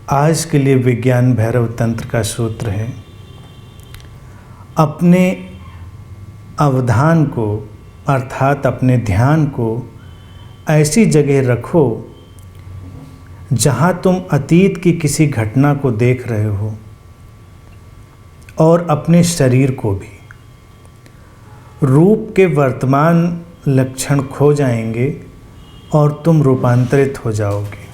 आज के लिए विज्ञान भैरव तंत्र का सूत्र है, अपने अवधान को अर्थात अपने ध्यान को ऐसी जगह रखो जहाँ तुम अतीत की किसी घटना को देख रहे हो और अपने शरीर को भी। रूप के वर्तमान लक्षण खो जाएंगे और तुम रूपांतरित हो जाओगे।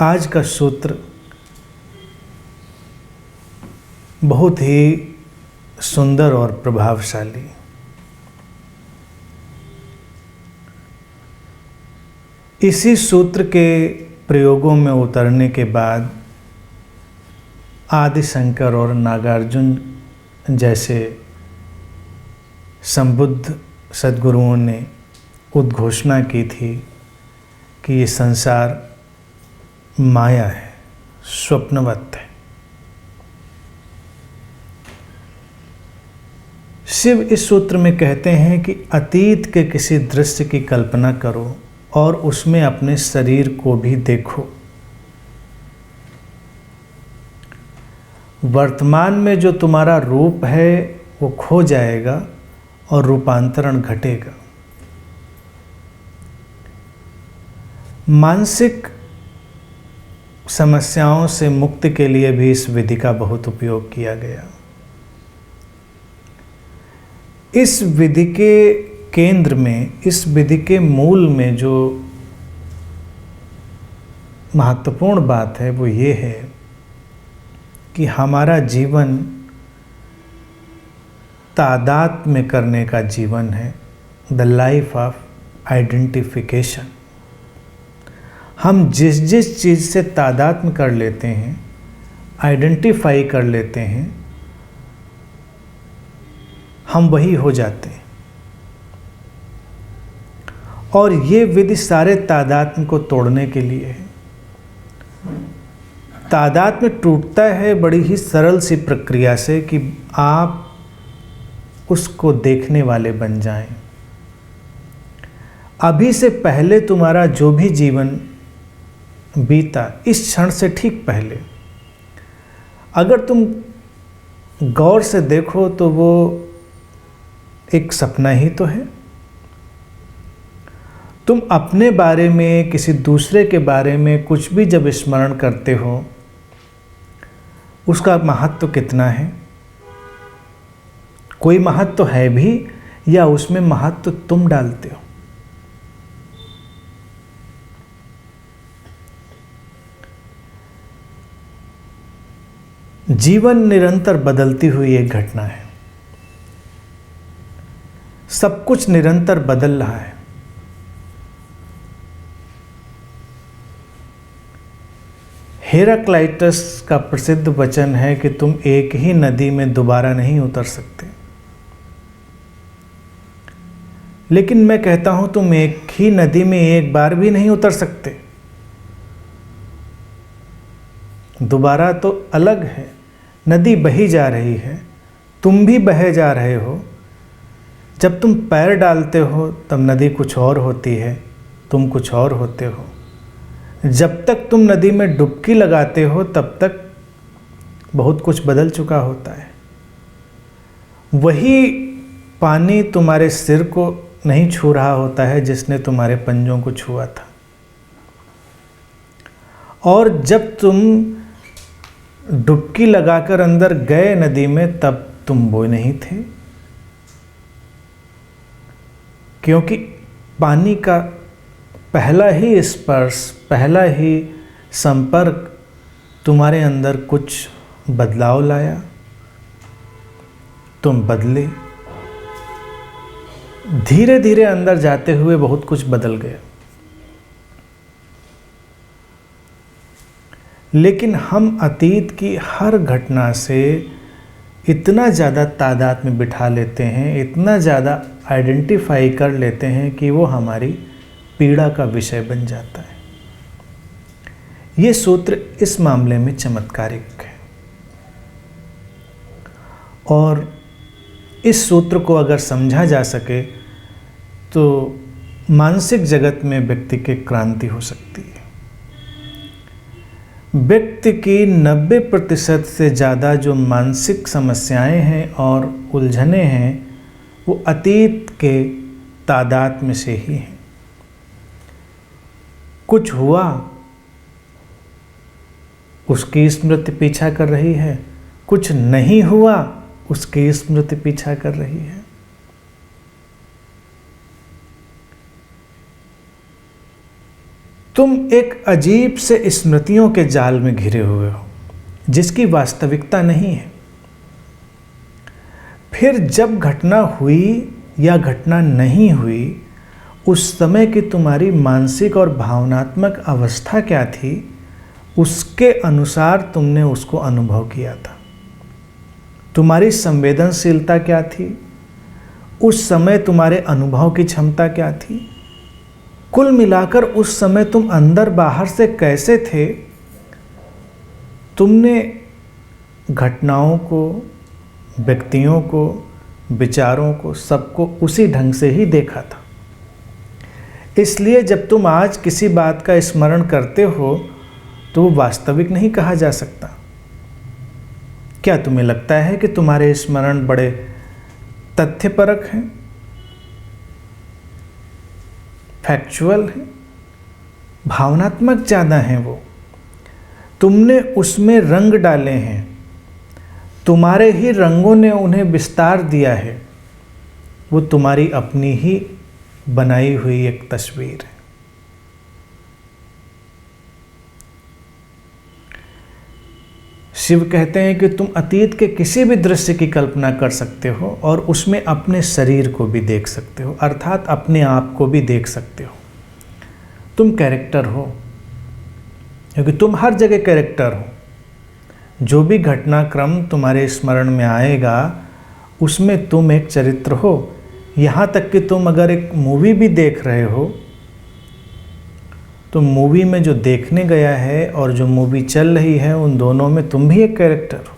आज का सूत्र बहुत ही सुंदर और प्रभावशाली। इसी सूत्र के प्रयोगों में उतरने के बाद आदि शंकर और नागार्जुन जैसे संबुद्ध सद्गुरुओं ने उद्घोषणा की थी कि ये संसार माया है, स्वप्नवत है। शिव इस सूत्र में कहते हैं कि अतीत के किसी दृश्य की कल्पना करो और उसमें अपने शरीर को भी देखो। वर्तमान में जो तुम्हारा रूप है वो खो जाएगा और रूपांतरण घटेगा। मानसिक समस्याओं से मुक्ति के लिए भी इस विधि का बहुत उपयोग किया गया। इस विधि के केंद्र में, इस विधि के मूल में जो महत्वपूर्ण बात है वो ये है कि हमारा जीवन तादात्म्य करने का जीवन है, द लाइफ ऑफ आइडेंटिफिकेशन। हम जिस जिस चीज़ से तादात्म्य कर लेते हैं, आइडेंटिफाई कर लेते हैं, हम वही हो जाते हैं। और ये विधि सारे तादात्म्य को तोड़ने के लिए है। तादात्म्य टूटता है बड़ी ही सरल सी प्रक्रिया से कि आप उसको देखने वाले बन जाएं। अभी से पहले तुम्हारा जो भी जीवन बीता, इस क्षण से ठीक पहले अगर तुम गौर से देखो तो वो एक सपना ही तो है। तुम अपने बारे में, किसी दूसरे के बारे में कुछ भी जब स्मरण करते हो, उसका महत्व कितना है? कोई महत्व है भी या उसमें महत्व तुम डालते हो? जीवन निरंतर बदलती हुई एक घटना है। सब कुछ निरंतर बदल रहा है। हेराक्लाइटस का प्रसिद्ध वचन है कि तुम एक ही नदी में दोबारा नहीं उतर सकते। लेकिन मैं कहता हूं तुम एक ही नदी में एक बार भी नहीं उतर सकते। दोबारा तो अलग है। नदी बही जा रही है, तुम भी बहे जा रहे हो। जब तुम पैर डालते हो तब नदी कुछ और होती है, तुम कुछ और होते हो। जब तक तुम नदी में डुबकी लगाते हो तब तक बहुत कुछ बदल चुका होता है। वही पानी तुम्हारे सिर को नहीं छू रहा होता है जिसने तुम्हारे पंजों को छुआ था। और जब तुम डुबकी लगाकर अंदर गए नदी में तब तुम वो नहीं थे, क्योंकि पानी का पहला ही स्पर्श, पहला ही संपर्क तुम्हारे अंदर कुछ बदलाव लाया। तुम बदले। धीरे धीरे अंदर जाते हुए बहुत कुछ बदल गया। लेकिन हम अतीत की हर घटना से इतना ज़्यादा तादाद में बिठा लेते हैं, इतना ज़्यादा आइडेंटिफाई कर लेते हैं कि वो हमारी पीड़ा का विषय बन जाता है। ये सूत्र इस मामले में चमत्कारिक है। और इस सूत्र को अगर समझा जा सके तो मानसिक जगत में व्यक्ति की क्रांति हो सकती है। व्यक्ति की 90% से ज़्यादा जो मानसिक समस्याएं हैं और उलझने हैं वो अतीत के तादाद में से ही हैं। कुछ हुआ उसकी स्मृति पीछा कर रही है, कुछ नहीं हुआ उसकी स्मृति पीछा कर रही है। तुम एक अजीब से स्मृतियों के जाल में घिरे हुए हो जिसकी वास्तविकता नहीं है। फिर जब घटना हुई या घटना नहीं हुई, उस समय की तुम्हारी मानसिक और भावनात्मक अवस्था क्या थी, उसके अनुसार तुमने उसको अनुभव किया था। तुम्हारी संवेदनशीलता क्या थी, उस समय तुम्हारे अनुभव की क्षमता क्या थी, कुल मिलाकर उस समय तुम अंदर बाहर से कैसे थे। तुमने घटनाओं को, व्यक्तियों को, विचारों को, सबको उसी ढंग से ही देखा था। इसलिए जब तुम आज किसी बात का स्मरण करते हो तो वो वास्तविक नहीं कहा जा सकता। क्या तुम्हें लगता है कि तुम्हारे स्मरण बड़े तथ्यपरक हैं, फैक्चुअल हैं? भावनात्मक ज़्यादा हैं वो। तुमने उसमें रंग डाले हैं, तुम्हारे ही रंगों ने उन्हें विस्तार दिया है। वो तुम्हारी अपनी ही बनाई हुई एक तस्वीर है। शिव कहते हैं कि तुम अतीत के किसी भी दृश्य की कल्पना कर सकते हो और उसमें अपने शरीर को भी देख सकते हो, अर्थात अपने आप को भी देख सकते हो। तुम कैरेक्टर हो, क्योंकि तुम हर जगह कैरेक्टर हो। जो भी घटनाक्रम तुम्हारे स्मरण में आएगा उसमें तुम एक चरित्र हो। यहाँ तक कि तुम अगर एक मूवी भी देख रहे हो तो मूवी में जो देखने गया है और जो मूवी चल रही है उन दोनों में तुम भी एक कैरेक्टर हो।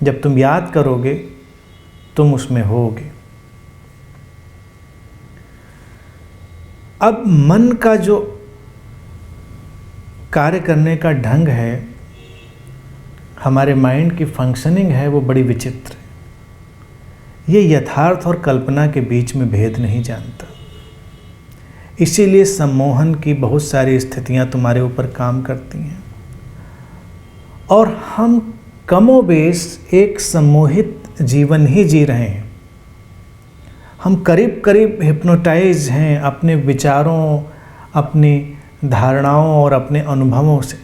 जब तुम याद करोगे तुम उसमें होगे। अब मन का जो कार्य करने का ढंग है, हमारे माइंड की फंक्शनिंग है, वो बड़ी विचित्र है। ये यथार्थ और कल्पना के बीच में भेद नहीं जानता। इसीलिए सम्मोहन की बहुत सारी स्थितियां तुम्हारे ऊपर काम करती हैं और हम कमोबेश एक सम्मोहित जीवन ही जी रहे हैं। हम करीब करीब हिप्नोटाइज हैं अपने विचारों, अपनी धारणाओं और अपने अनुभवों से।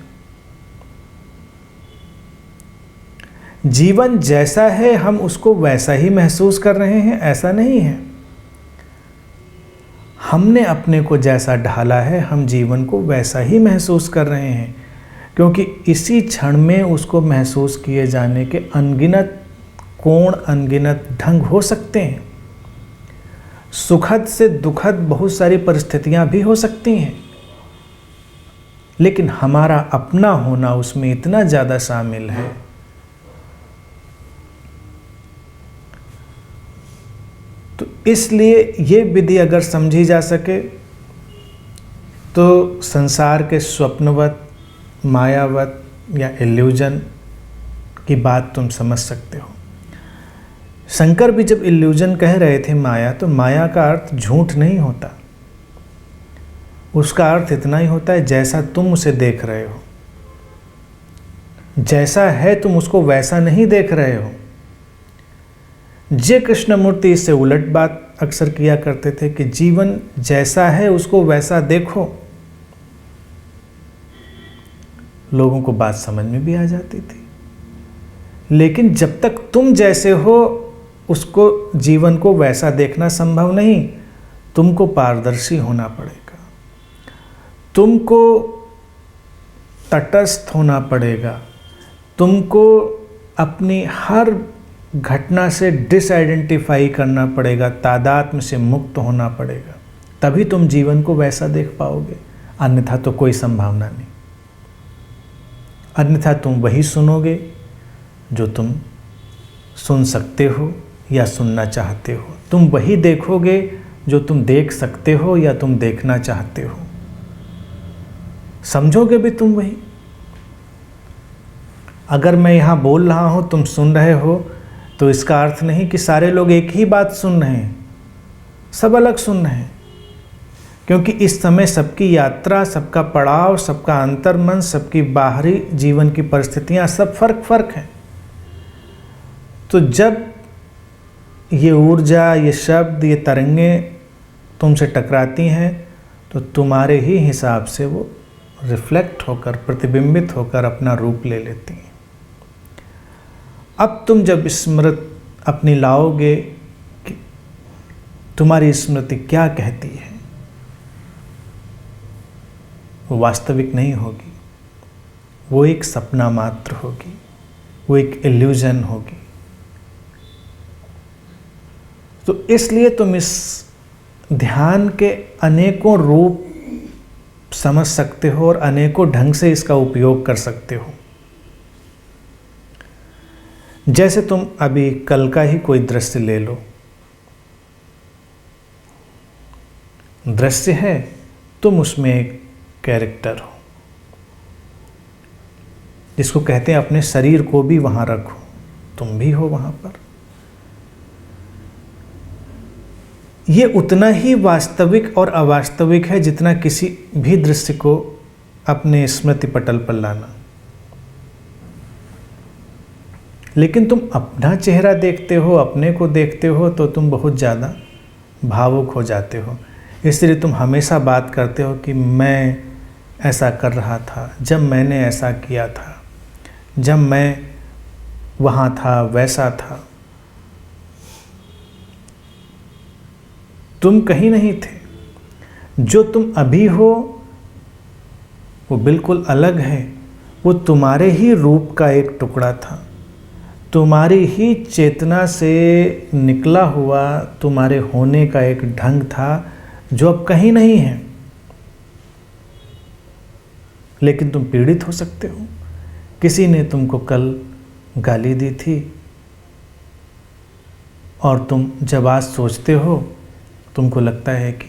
जीवन जैसा है हम उसको वैसा ही महसूस कर रहे हैं, ऐसा नहीं है। हमने अपने को जैसा ढाला है हम जीवन को वैसा ही महसूस कर रहे हैं, क्योंकि इसी क्षण में उसको महसूस किए जाने के अनगिनत कोण, अनगिनत ढंग हो सकते हैं। सुखद से दुखद बहुत सारी परिस्थितियां भी हो सकती हैं, लेकिन हमारा अपना होना उसमें इतना ज़्यादा शामिल है। तो इसलिए ये विधि अगर समझी जा सके तो संसार के स्वप्नवत, मायावत या इल्यूजन की बात तुम समझ सकते हो। शंकर भी जब इल्यूजन कह रहे थे माया, तो माया का अर्थ झूठ नहीं होता। उसका अर्थ इतना ही होता है जैसा तुम उसे देख रहे हो, जैसा है तुम उसको वैसा नहीं देख रहे हो। जय कृष्णमूर्ति इससे उलट बात अक्सर किया करते थे कि जीवन जैसा है उसको वैसा देखो। लोगों को बात समझ में भी आ जाती थी, लेकिन जब तक तुम जैसे हो उसको, जीवन को वैसा देखना संभव नहीं। तुमको पारदर्शी होना पड़ेगा, तुमको तटस्थ होना पड़ेगा, तुमको अपनी हर घटना से डिसआइडेंटिफाई करना पड़ेगा, तादात्म्य से मुक्त होना पड़ेगा। तभी तुम जीवन को वैसा देख पाओगे, अन्यथा तो कोई संभावना नहीं। अन्यथा तुम वही सुनोगे जो तुम सुन सकते हो या सुनना चाहते हो। तुम वही देखोगे जो तुम देख सकते हो या तुम देखना चाहते हो। समझोगे भी तुम वही। अगर मैं यहाँ बोल रहा हूँ, तुम सुन रहे हो, तो इसका अर्थ नहीं कि सारे लोग एक ही बात सुन रहे हैं, सब अलग सुन रहे हैं। क्योंकि इस समय सबकी यात्रा, सबका पड़ाव, सबका अंतर्मन, सबकी बाहरी जीवन की परिस्थितियाँ सब फर्क हैं। तो जब ये ऊर्जा, ये शब्द, ये तरंगें तुमसे टकराती हैं, तो तुम्हारे ही हिसाब से वो रिफ्लेक्ट होकर, प्रतिबिंबित होकर अपना रूप ले लेती हैं। अब तुम जब स्मृति अपनी लाओगे कि तुम्हारी स्मृति क्या कहती है, वो वास्तविक नहीं होगी, वो एक सपना मात्र होगी, वो एक इल्यूजन होगी। तो इसलिए तुम इस ध्यान के अनेकों रूप समझ सकते हो और अनेकों ढंग से इसका उपयोग कर सकते हो। जैसे तुम अभी कल का ही कोई दृश्य ले लो। दृश्य है, तुम उसमें एक कैरेक्टर हो, जिसको कहते हैं अपने शरीर को भी वहां रखो, तुम भी हो वहां पर। ये उतना ही वास्तविक और अवास्तविक है जितना किसी भी दृश्य को अपने स्मृति पटल पर लाना। लेकिन तुम अपना चेहरा देखते हो, अपने को देखते हो, तो तुम बहुत ज़्यादा भावुक हो जाते हो। इसलिए तुम हमेशा बात करते हो कि मैं ऐसा कर रहा था, जब मैंने ऐसा किया था, जब मैं वहाँ था, वैसा था। तुम कहीं नहीं थे। जो तुम अभी हो वो बिल्कुल अलग है। वो तुम्हारे ही रूप का एक टुकड़ा था, तुम्हारी ही चेतना से निकला हुआ तुम्हारे होने का एक ढंग था, जो अब कहीं नहीं है। लेकिन तुम पीड़ित हो सकते हो। किसी ने तुमको कल गाली दी थी और तुम जब आज सोचते हो, तुमको लगता है कि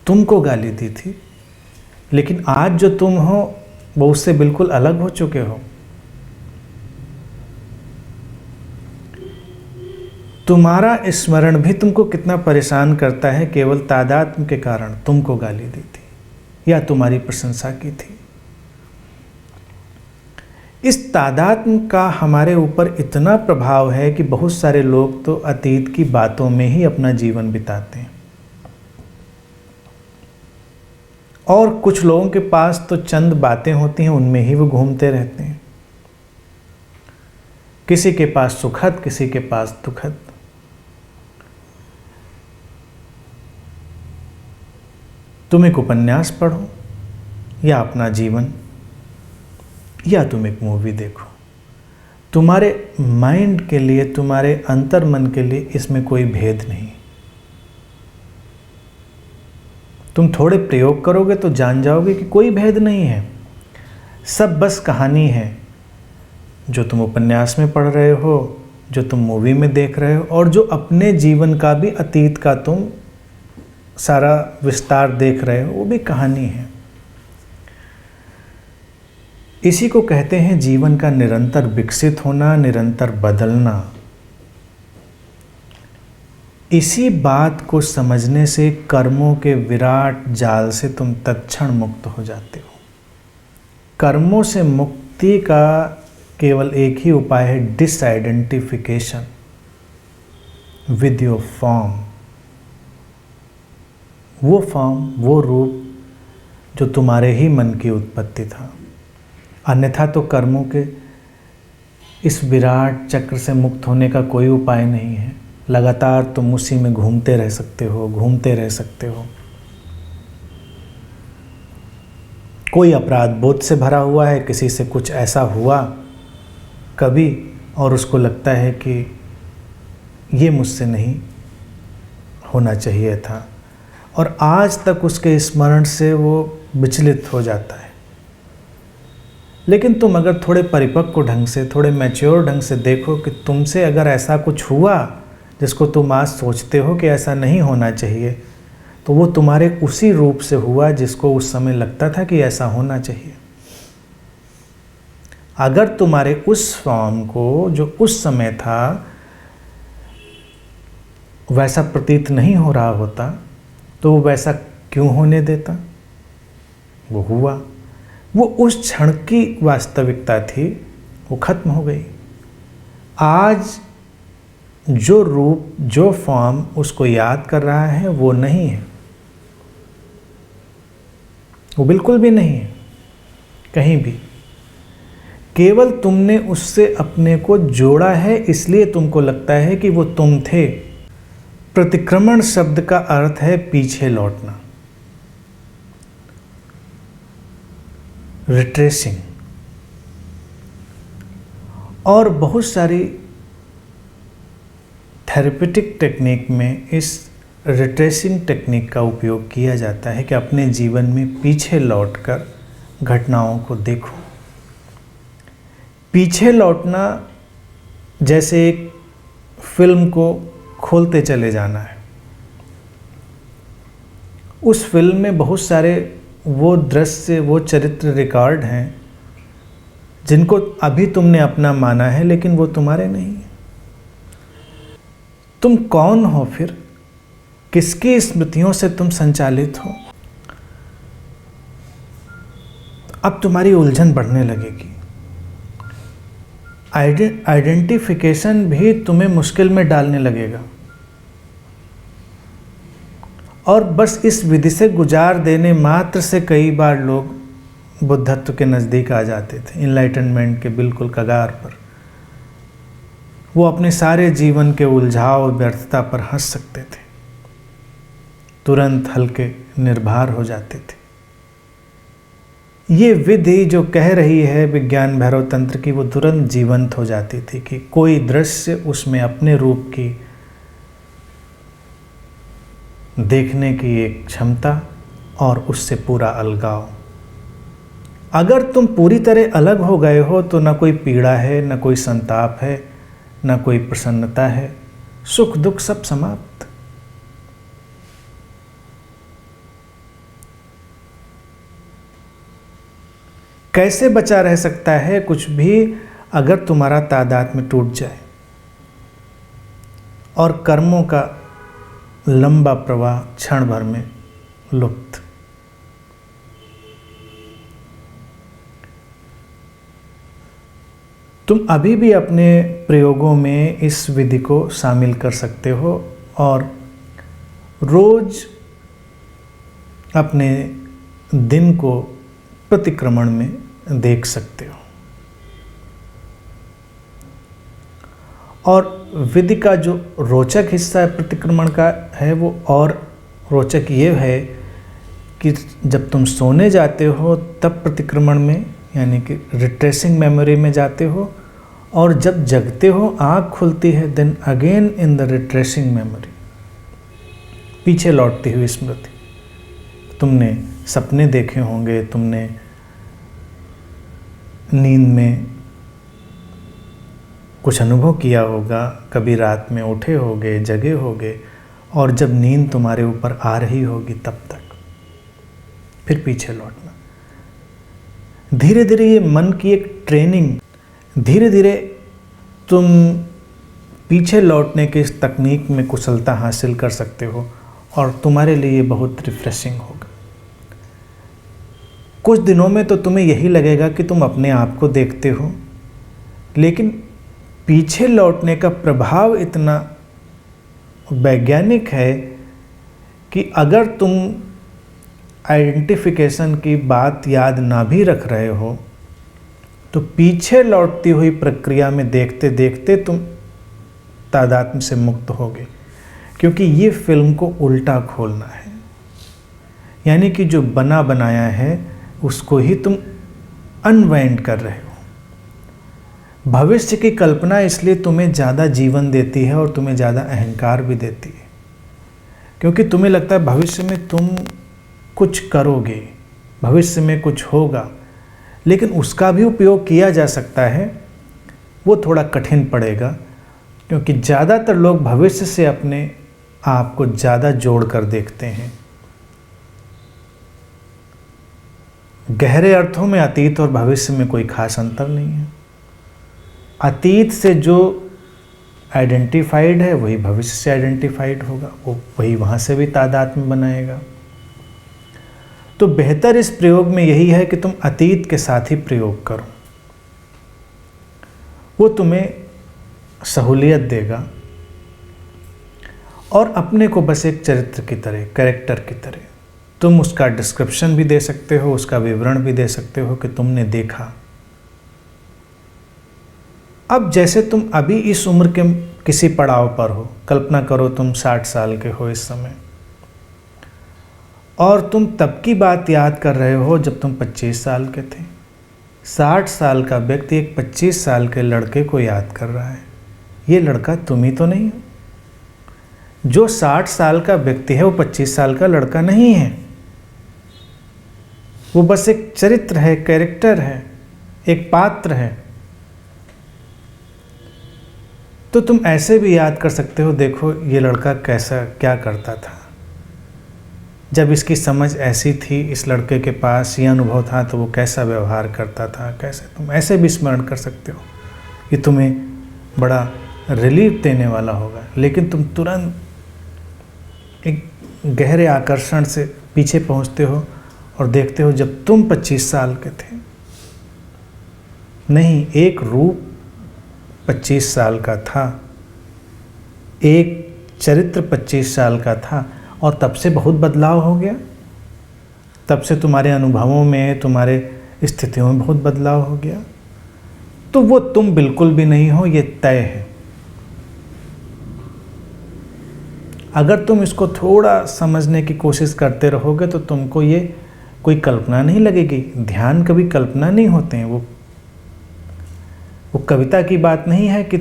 तुमको गाली दी थी, लेकिन आज जो तुम हो वो उससे बिल्कुल अलग हो चुके हो। तुम्हारा स्मरण भी तुमको कितना परेशान करता है, केवल तादात्म्य के कारण तुमको गाली दी थी या तुम्हारी प्रशंसा की थी। इस तादात्म्य का हमारे ऊपर इतना प्रभाव है कि बहुत सारे लोग तो अतीत की बातों में ही अपना जीवन बिताते हैं, और कुछ लोगों के पास तो चंद बातें होती हैं, उनमें ही वो घूमते रहते हैं। किसी के पास सुखद, किसी के पास दुखद। तुम एक उपन्यास पढ़ो या अपना जीवन, या तुम एक मूवी देखो, तुम्हारे माइंड के लिए, तुम्हारे अंतर्मन के लिए इसमें कोई भेद नहीं। तुम थोड़े प्रयोग करोगे तो जान जाओगे कि कोई भेद नहीं है, सब बस कहानी है। जो तुम उपन्यास में पढ़ रहे हो, जो तुम मूवी में देख रहे हो, और जो अपने जीवन का भी, अतीत का तुम सारा विस्तार देख रहे हो, वो भी कहानी है। इसी को कहते हैं जीवन का निरंतर विकसित होना, निरंतर बदलना। इसी बात को समझने से कर्मों के विराट जाल से तुम तत्क्षण मुक्त हो जाते हो। कर्मों से मुक्ति का केवल एक ही उपाय है, डिसआइडेंटिफिकेशन विद योर फॉर्म। वो फॉर्म, वो रूप जो तुम्हारे ही मन की उत्पत्ति था। अन्यथा तो कर्मों के इस विराट चक्र से मुक्त होने का कोई उपाय नहीं है। लगातार तुम उसी में घूमते रह सकते हो, घूमते रह सकते हो। कोई अपराध बोध से भरा हुआ है, किसी से कुछ ऐसा हुआ कभी और उसको लगता है कि ये मुझसे नहीं होना चाहिए था, और आज तक उसके स्मरण से वो विचलित हो जाता है। लेकिन तुम अगर थोड़े परिपक्व ढंग से, थोड़े मैच्योर ढंग से देखो कि तुमसे अगर ऐसा कुछ हुआ जिसको तुम आज सोचते हो कि ऐसा नहीं होना चाहिए, तो वो तुम्हारे उसी रूप से हुआ जिसको उस समय लगता था कि ऐसा होना चाहिए। अगर तुम्हारे उस फॉर्म को जो उस समय था वैसा प्रतीत नहीं हो रहा होता तो वो वैसा क्यों होने देता? वो हुआ। वो उस क्षण की वास्तविकता थी, वो खत्म हो गई। आज जो रूप, जो फॉर्म उसको याद कर रहा है वो नहीं है, वो बिल्कुल भी नहीं है कहीं भी। केवल तुमने उससे अपने को जोड़ा है, इसलिए तुमको लगता है कि वो तुम थे। प्रतिक्रमण शब्द का अर्थ है पीछे लौटना, रिट्रेसिंग। और बहुत सारी थेरेपेटिक टेक्निक में इस रिट्रेसिंग टेक्निक का उपयोग किया जाता है कि अपने जीवन में पीछे लौटकर घटनाओं को देखो। पीछे लौटना जैसे एक फिल्म को खोलते चले जाना है। उस फिल्म में बहुत सारे वो दृश्य, वो चरित्र रिकॉर्ड हैं जिनको अभी तुमने अपना माना है, लेकिन वो तुम्हारे नहीं है। तुम कौन हो फिर? किसकी स्मृतियों से तुम संचालित हो? अब तुम्हारी उलझन बढ़ने लगेगी। आइडेंटिफिकेशन भी तुम्हें मुश्किल में डालने लगेगा। और बस इस विधि से गुजार देने मात्र से कई बार लोग बुद्धत्व के नज़दीक आ जाते थे, इनलाइटनमेंट के बिल्कुल कगार पर। वो अपने सारे जीवन के उलझाव, व्यर्थता पर हंस सकते थे, तुरंत हल्के निर्भर हो जाते थे। ये विधि जो कह रही है विज्ञान भैरव तंत्र की, वो तुरंत जीवंत हो जाती थी कि कोई दृश्य उसमें अपने रूप की देखने की एक क्षमता और उससे पूरा अलगाव। अगर तुम पूरी तरह अलग हो गए हो तो न कोई पीड़ा है, न कोई संताप है, न कोई प्रसन्नता है, सुख दुख सब समाप्त। कैसे बचा रह सकता है कुछ भी अगर तुम्हारा तादात्म्य टूट जाए और कर्मों का लंबा प्रवाह क्षण भर में लुप्त। तुम अभी भी अपने प्रयोगों में इस विधि को शामिल कर सकते हो और रोज अपने दिन को प्रतिक्रमण में देख सकते हो। और विधि का जो रोचक हिस्सा है प्रतिक्रमण का है, वो और रोचक ये है कि जब तुम सोने जाते हो तब प्रतिक्रमण में यानी कि रिट्रेसिंग मेमोरी में जाते हो, और जब जगते हो आँख खुलती है then again in the retracing memory, पीछे लौटती हुई स्मृति। तुमने सपने देखे होंगे, तुमने नींद में कुछ अनुभव किया होगा, कभी रात में उठे होगे, जगे होगे, और जब नींद तुम्हारे ऊपर आ रही होगी तब तक फिर पीछे लौटना। धीरे धीरे ये मन की एक ट्रेनिंग, धीरे धीरे तुम पीछे लौटने की इस तकनीक में कुशलता हासिल कर सकते हो और तुम्हारे लिए ये बहुत रिफ्रेशिंग होगा। कुछ दिनों में तो तुम्हें यही लगेगा कि तुम अपने आप को देखते हो, लेकिन पीछे लौटने का प्रभाव इतना वैज्ञानिक है कि अगर तुम आइडेंटिफिकेशन की बात याद ना भी रख रहे हो तो पीछे लौटती हुई प्रक्रिया में देखते देखते तुम तादात्म्य से मुक्त होगे, क्योंकि ये फिल्म को उल्टा खोलना है। यानी कि जो बना बनाया है उसको ही तुम अनवाइंड कर रहे हो। भविष्य की कल्पना इसलिए तुम्हें ज़्यादा जीवन देती है और तुम्हें ज़्यादा अहंकार भी देती है, क्योंकि तुम्हें लगता है भविष्य में तुम कुछ करोगे, भविष्य में कुछ होगा, लेकिन उसका भी उपयोग किया जा सकता है। वो थोड़ा कठिन पड़ेगा, क्योंकि ज़्यादातर लोग भविष्य से अपने आप को ज़्यादा जोड़ कर देखते हैं। गहरे अर्थों में अतीत और भविष्य में कोई खास अंतर नहीं है। अतीत से जो आइडेंटिफाइड है वही भविष्य से आइडेंटिफाइड होगा, वो वही वहाँ से भी तादाद में बनाएगा। तो बेहतर इस प्रयोग में यही है कि तुम अतीत के साथ ही प्रयोग करो, वो तुम्हें सहूलियत देगा। और अपने को बस एक चरित्र की तरह, कैरेक्टर की तरह, तुम उसका डिस्क्रिप्शन भी दे सकते हो, उसका विवरण भी दे सकते हो कि तुमने देखा। अब जैसे तुम अभी इस उम्र के किसी पड़ाव पर हो, कल्पना करो तुम 60 साल के हो इस समय, और तुम तब की बात याद कर रहे हो जब तुम 25 साल के थे। 60 साल का व्यक्ति एक 25 साल के लड़के को याद कर रहा है। ये लड़का तुम ही तो नहीं हो। जो 60 साल का व्यक्ति है वो 25 साल का लड़का नहीं है, वो बस एक चरित्र है, कैरेक्टर है, एक पात्र है। तो तुम ऐसे भी याद कर सकते हो, देखो ये लड़का कैसा क्या करता था, जब इसकी समझ ऐसी थी, इस लड़के के पास ये अनुभव था तो वो कैसा व्यवहार करता था, कैसे। तुम ऐसे भी स्मरण कर सकते हो, ये तुम्हें बड़ा रिलीफ देने वाला होगा। लेकिन तुम तुरंत एक गहरे आकर्षण से पीछे पहुंचते हो और देखते हो जब तुम 25 साल के थे। नहीं, एक रूप 25 साल का था, एक चरित्र 25 साल का था, और तब से बहुत बदलाव हो गया। तब से तुम्हारे अनुभवों में, तुम्हारे स्थितियों में बहुत बदलाव हो गया। तो वो तुम बिल्कुल भी नहीं हो, ये तय है। अगर तुम इसको थोड़ा समझने की कोशिश करते रहोगे तो तुमको ये कोई कल्पना नहीं लगेगी। ध्यान कभी कल्पना नहीं होते हैं, वो कविता की बात नहीं है कि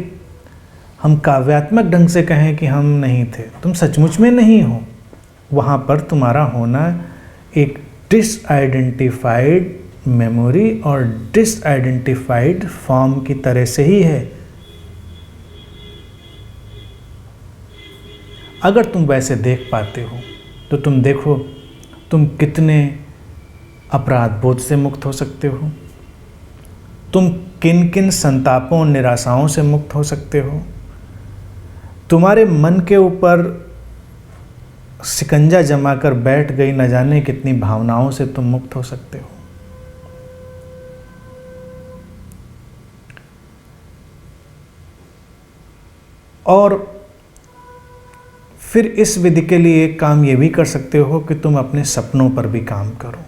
हम काव्यात्मक ढंग से कहें कि हम नहीं थे। तुम सचमुच में नहीं हो। वहाँ पर तुम्हारा होना एक डिसआइडेंटिफाइड मेमोरी और डिसआइडेंटिफाइड फॉर्म की तरह से ही है। अगर तुम वैसे देख पाते हो तो तुम देखो तुम कितने अपराध बोध से मुक्त हो सकते हो, तुम किन किन संतापों और निराशाओं से मुक्त हो सकते हो। तुम्हारे मन के ऊपर शिकंजा जमा कर बैठ गई न जाने कितनी भावनाओं से तुम मुक्त हो सकते हो। और फिर इस विधि के लिए एक काम ये भी कर सकते हो कि तुम अपने सपनों पर भी काम करो,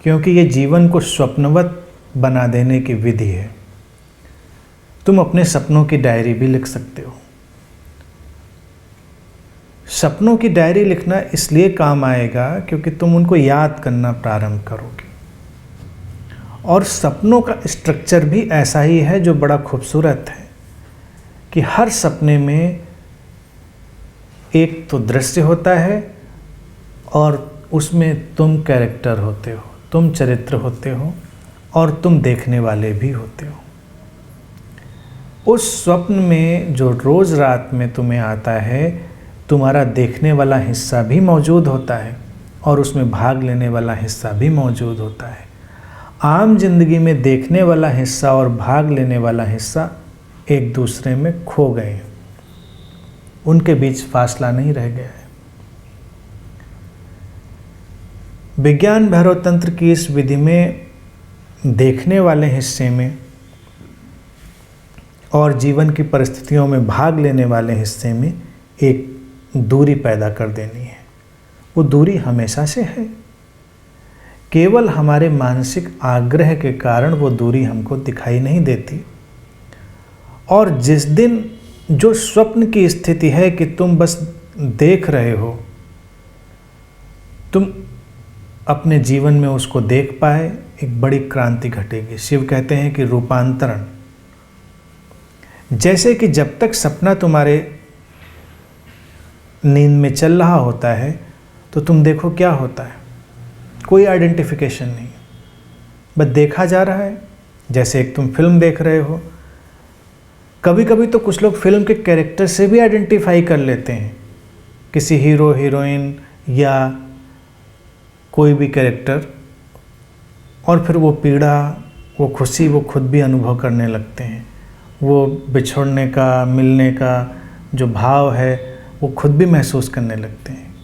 क्योंकि ये जीवन को स्वप्नवत बना देने की विधि है। तुम अपने सपनों की डायरी भी लिख सकते हो। सपनों की डायरी लिखना इसलिए काम आएगा क्योंकि तुम उनको याद करना प्रारंभ करोगे। और सपनों का स्ट्रक्चर भी ऐसा ही है जो बड़ा खूबसूरत है कि हर सपने में एक तो दृश्य होता है और उसमें तुम कैरेक्टर होते हो, तुम चरित्र होते हो और तुम देखने वाले भी होते हो। उस स्वप्न में जो रोज़ रात में तुम्हें आता है, तुम्हारा देखने वाला हिस्सा भी मौजूद होता है और उसमें भाग लेने वाला हिस्सा भी मौजूद होता है। आम जिंदगी में देखने वाला हिस्सा और भाग लेने वाला हिस्सा एक दूसरे में खो गए हैं, उनके बीच फासला नहीं रह गया है। विज्ञान भैरव तंत्र की इस विधि में देखने वाले हिस्से में और जीवन की परिस्थितियों में भाग लेने वाले हिस्से में एक दूरी पैदा कर देनी है। वो दूरी हमेशा से है, केवल हमारे मानसिक आग्रह के कारण वो दूरी हमको दिखाई नहीं देती। और जिस दिन जो स्वप्न की स्थिति है कि तुम बस देख रहे हो, तुम अपने जीवन में उसको देख पाए, एक बड़ी क्रांति घटेगी। शिव कहते हैं कि रूपांतरण। जैसे कि जब तक सपना तुम्हारे नींद में चल रहा होता है तो तुम देखो क्या होता है, कोई आइडेंटिफिकेशन नहीं, बस देखा जा रहा है। जैसे एक तुम फिल्म देख रहे हो, कभी कभी तो कुछ लोग फिल्म के कैरेक्टर से भी आइडेंटिफाई कर लेते हैं, किसी हीरो हीरोइन या कोई भी कैरेक्टर, और फिर वो पीड़ा, वो खुशी वो खुद भी अनुभव करने लगते हैं। वो बिछड़ने का, मिलने का जो भाव है वो खुद भी महसूस करने लगते हैं।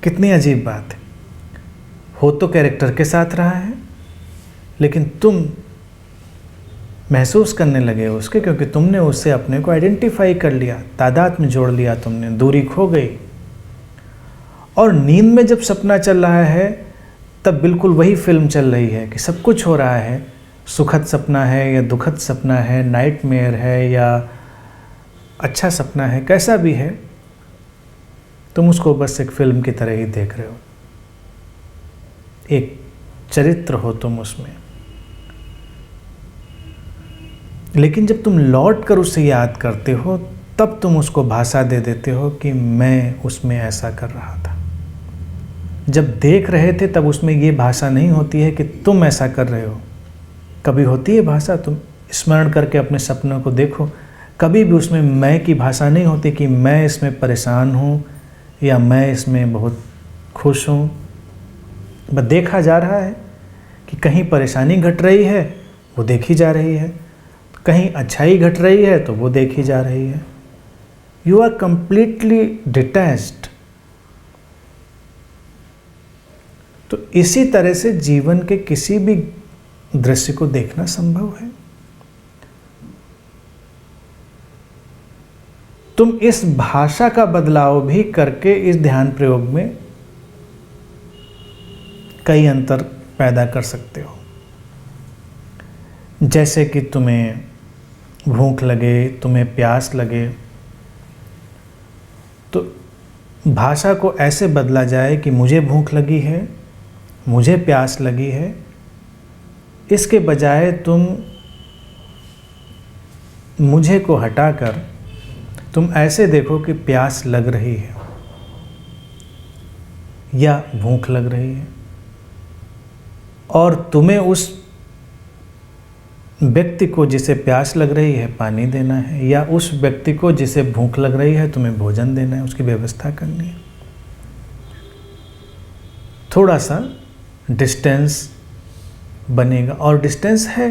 कितनी अजीब बात है। हो तो कैरेक्टर के साथ रहा है, लेकिन तुम महसूस करने लगे उसके, क्योंकि तुमने उससे अपने को आइडेंटिफाई कर लिया, तादाद में जोड़ लिया तुमने, दूरी खो गई। और नींद में जब सपना चल रहा है तब बिल्कुल वही फिल्म चल रही है कि सब कुछ हो रहा है, सुखद सपना है या दुखद सपना है, नाइटमेयर है या अच्छा सपना है, कैसा भी है, तुम उसको बस एक फिल्म की तरह ही देख रहे हो। एक चरित्र हो तुम उसमें। लेकिन जब तुम लौट कर उसे याद करते हो तब तुम उसको भाषा दे देते हो कि मैं उसमें ऐसा कर रहा था। जब देख रहे थे तब उसमें ये भाषा नहीं होती है कि तुम ऐसा कर रहे हो। कभी होती है भाषा, तुम स्मरण करके अपने सपनों को देखो, कभी भी उसमें मैं की भाषा नहीं होती कि मैं इसमें परेशान हूँ या मैं इसमें बहुत खुश हूँ। बस देखा जा रहा है कि कहीं परेशानी घट रही है वो देखी जा रही है, कहीं अच्छाई घट रही है तो वो देखी जा रही है। You are completely detached. तो इसी तरह से जीवन के किसी भी दृश्य को देखना संभव है। तुम इस भाषा का बदलाव भी करके इस ध्यान प्रयोग में कई अंतर पैदा कर सकते हो। जैसे कि तुम्हें भूख लगे, तुम्हें प्यास लगे, तो भाषा को ऐसे बदला जाए कि मुझे भूख लगी है, मुझे प्यास लगी है। इसके बजाय तुम मुझे को हटाकर तुम ऐसे देखो कि प्यास लग रही है या भूख लग रही है, और तुम्हें उस व्यक्ति को जिसे प्यास लग रही है पानी देना है, या उस व्यक्ति को जिसे भूख लग रही है तुम्हें भोजन देना है, उसकी व्यवस्था करनी है। थोड़ा सा डिस्टेंस बनेगा, और डिस्टेंस है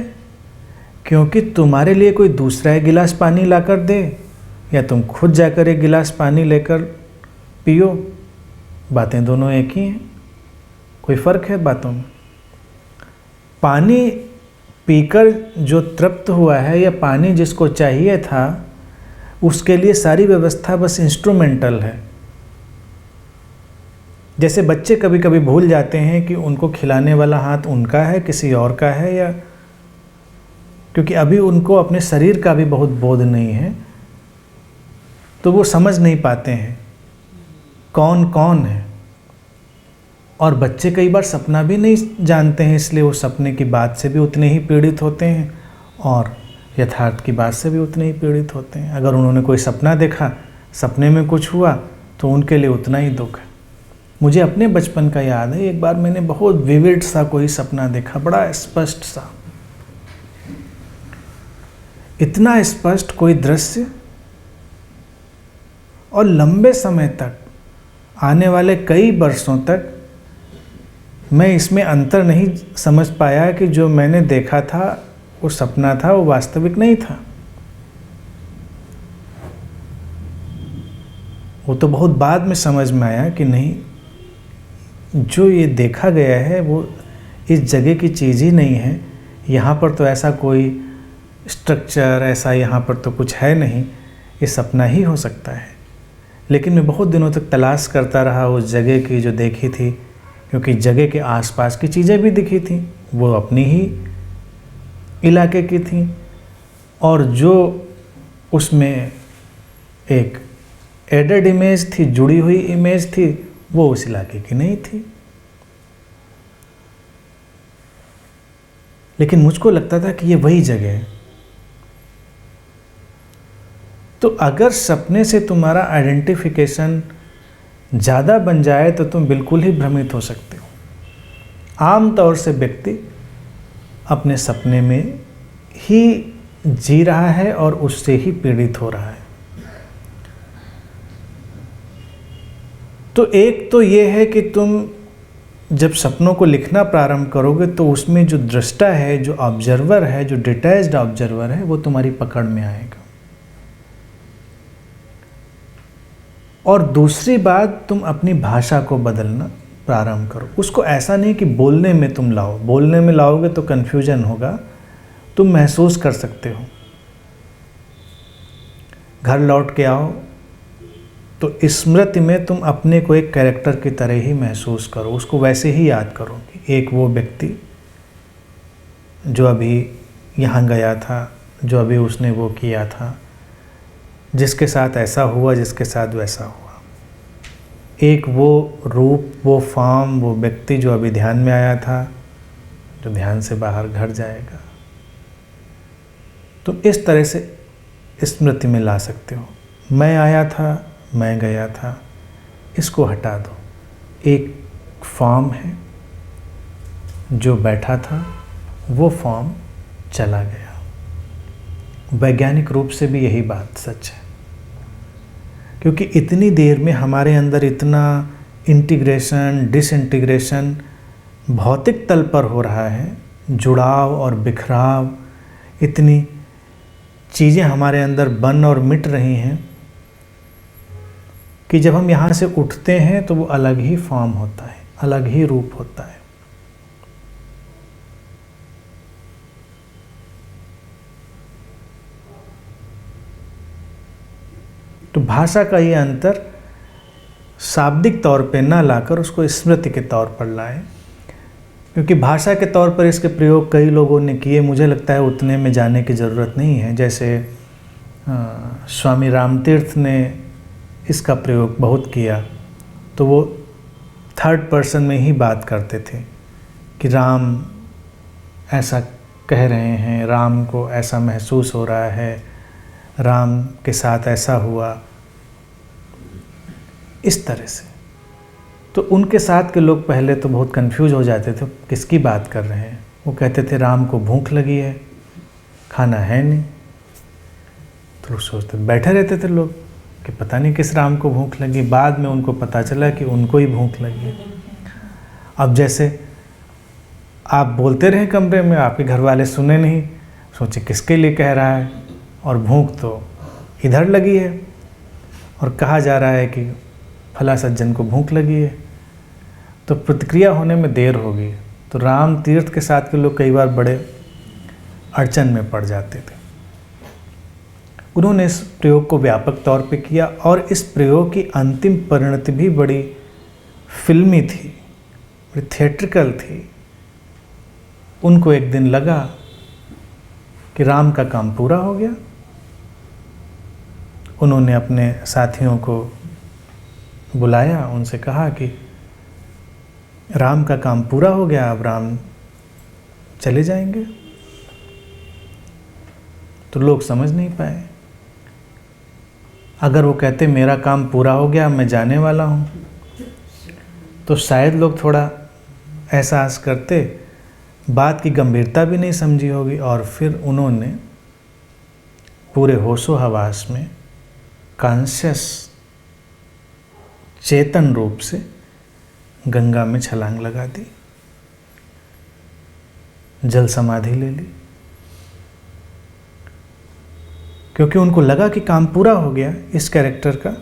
क्योंकि तुम्हारे लिए कोई दूसरा एक गिलास पानी लाकर दे या तुम खुद जाकर एक गिलास पानी लेकर पियो, बातें दोनों एक ही हैं। कोई फ़र्क है बातों में? पानी पीकर जो तृप्त हुआ है या पानी जिसको चाहिए था, उसके लिए सारी व्यवस्था बस इंस्ट्रूमेंटल है। जैसे बच्चे कभी कभी भूल जाते हैं कि उनको खिलाने वाला हाथ उनका है किसी और का है, या क्योंकि अभी उनको अपने शरीर का भी बहुत बोध नहीं है, तो वो समझ नहीं पाते हैं कौन कौन है। और बच्चे कई बार सपना भी नहीं जानते हैं, इसलिए वो सपने की बात से भी उतने ही पीड़ित होते हैं और यथार्थ की बात से भी उतने ही पीड़ित होते हैं। अगर उन्होंने कोई सपना देखा, सपने में कुछ हुआ, तो उनके लिए उतना ही दुख है। मुझे अपने बचपन का याद है, एक बार मैंने बहुत विविड सा कोई सपना देखा, बड़ा स्पष्ट सा, इतना स्पष्ट कोई दृश्य, और लंबे समय तक, आने वाले कई वर्षों तक मैं इसमें अंतर नहीं समझ पाया कि जो मैंने देखा था वो सपना था, वो वास्तविक नहीं था। वो तो बहुत बाद में समझ में आया कि नहीं, जो ये देखा गया है वो इस जगह की चीज़ ही नहीं है। यहाँ पर तो ऐसा कोई स्ट्रक्चर, ऐसा यहाँ पर तो कुछ है नहीं, ये सपना ही हो सकता है। लेकिन मैं बहुत दिनों तक तलाश करता रहा उस जगह की जो देखी थी, क्योंकि जगह के आसपास की चीज़ें भी दिखी थी, वो अपनी ही इलाके की थी, और जो उसमें एक एडेड इमेज थी, जुड़ी हुई इमेज थी, वो उस इलाके की नहीं थी। लेकिन मुझको लगता था कि ये वही जगह है। तो अगर सपने से तुम्हारा आइडेंटिफिकेशन ज़्यादा बन जाए तो तुम बिल्कुल ही भ्रमित हो सकते हो। आम तौर से व्यक्ति अपने सपने में ही जी रहा है और उससे ही पीड़ित हो रहा है। तो एक तो ये है कि तुम जब सपनों को लिखना प्रारंभ करोगे तो उसमें जो दृष्टा है, जो ऑब्जर्वर है, जो डिटैच्ड ऑब्जर्वर है, वो तुम्हारी पकड़ में आएगा। और दूसरी बात, तुम अपनी भाषा को बदलना प्रारंभ करो। उसको ऐसा नहीं कि बोलने में तुम लाओ, बोलने में लाओगे तो कन्फ्यूजन होगा। तुम महसूस कर सकते हो। घर लौट के आओ तो स्मृति में तुम अपने को एक कैरेक्टर की तरह ही महसूस करो, उसको वैसे ही याद करो कि एक वो व्यक्ति जो अभी यहाँ गया था, जो अभी उसने वो किया था, जिसके साथ ऐसा हुआ, जिसके साथ वैसा हुआ। एक वो रूप, वो फॉर्म, वो व्यक्ति जो अभी ध्यान में आया था, जो ध्यान से बाहर घर जाएगा। तुम इस तरह से स्मृति में ला सकते हो। मैं आया था, मैं गया था, इसको हटा दो। एक फॉर्म है जो बैठा था, वो फॉर्म चला गया। वैज्ञानिक रूप से भी यही बात सच है, क्योंकि इतनी देर में हमारे अंदर इतना इंटीग्रेशन, डिसइंटीग्रेशन भौतिक तल पर हो रहा है, जुड़ाव और बिखराव, इतनी चीज़ें हमारे अंदर बन और मिट रही हैं कि जब हम यहाँ से उठते हैं तो वो अलग ही फॉर्म होता है, अलग ही रूप होता है। तो भाषा का ये अंतर शाब्दिक तौर पे ना लाकर उसको स्मृति के तौर पर लाएं, क्योंकि भाषा के तौर पर इसके प्रयोग कई लोगों ने किए। मुझे लगता है उतने में जाने की ज़रूरत नहीं है। जैसे स्वामी रामतीर्थ ने इसका प्रयोग बहुत किया, तो वो थर्ड पर्सन में ही बात करते थे कि राम ऐसा कह रहे हैं, राम को ऐसा महसूस हो रहा है, राम के साथ ऐसा हुआ, इस तरह से। तो उनके साथ के लोग पहले तो बहुत कंफ्यूज हो जाते थे, किसकी बात कर रहे हैं। वो कहते थे राम को भूख लगी है, खाना है नहीं। तो लोग सोचते, बैठे रहते थे लोग कि पता नहीं किस राम को भूख लगी। बाद में उनको पता चला कि उनको ही भूख लगी है। अब जैसे आप बोलते रहे कमरे में, आपके घर वाले सुने नहीं, सोचे किसके लिए कह रहा है, और भूख तो इधर लगी है, और कहा जा रहा है कि फला सज्जन को भूख लगी है। तो प्रतिक्रिया होने में देर होगी। तो राम तीर्थ के साथ के लोग कई बार बड़े अड़चन में पड़ जाते थे। उन्होंने इस प्रयोग को व्यापक तौर पे किया, और इस प्रयोग की अंतिम परिणति भी बड़ी फिल्मी थी, बड़ी थिएट्रिकल थी। उनको एक दिन लगा कि राम का काम पूरा हो गया। उन्होंने अपने साथियों को बुलाया, उनसे कहा कि राम का काम पूरा हो गया, अब राम चले जाएंगे। तो लोग समझ नहीं पाए। अगर वो कहते मेरा काम पूरा हो गया, मैं जाने वाला हूँ, तो शायद लोग थोड़ा एहसास करते, बात की गंभीरता भी नहीं समझी होगी। और फिर उन्होंने पूरे होशो हवास में कॉन्शियस चेतन रूप से गंगा में छलांग लगा दी, जल समाधि ले ली, क्योंकि उनको लगा कि काम पूरा हो गया। इस कैरेक्टर का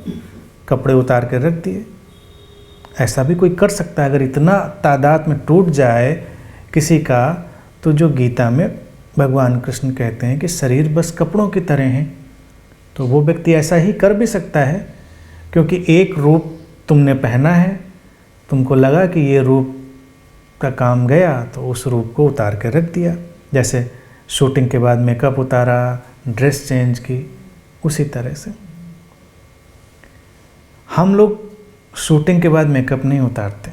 कपड़े उतार कर रख दिए। ऐसा भी कोई कर सकता है। अगर इतना तादाद में टूट जाए किसी का, तो जो गीता में भगवान कृष्ण कहते हैं कि शरीर बस कपड़ों की तरह हैं, तो वो व्यक्ति ऐसा ही कर भी सकता है, क्योंकि एक रूप तुमने पहना है, तुमको लगा कि ये रूप का काम गया, तो उस रूप को उतार के रख दिया। जैसे शूटिंग के बाद मेकअप उतारा, ड्रेस चेंज की, उसी तरह से हम लोग शूटिंग के बाद मेकअप नहीं उतारते,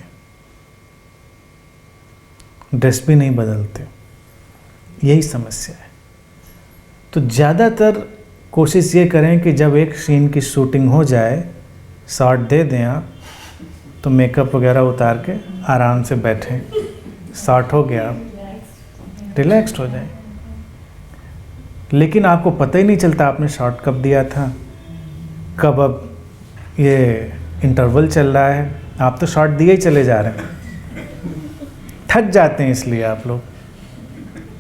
ड्रेस भी नहीं बदलते। यही समस्या है। तो ज़्यादातर कोशिश ये करें कि जब एक सीन की शूटिंग हो जाए, शॉट दे दें आप, तो मेकअप वगैरह उतार के आराम से बैठें। शॉट हो गया, रिलैक्स्ड हो जाए। लेकिन आपको पता ही नहीं चलता आपने शॉट कब दिया था, कब अब ये इंटरवल चल रहा है, आप तो शॉट दिए ही चले जा रहे हैं। थक जाते हैं इसलिए आप लोग,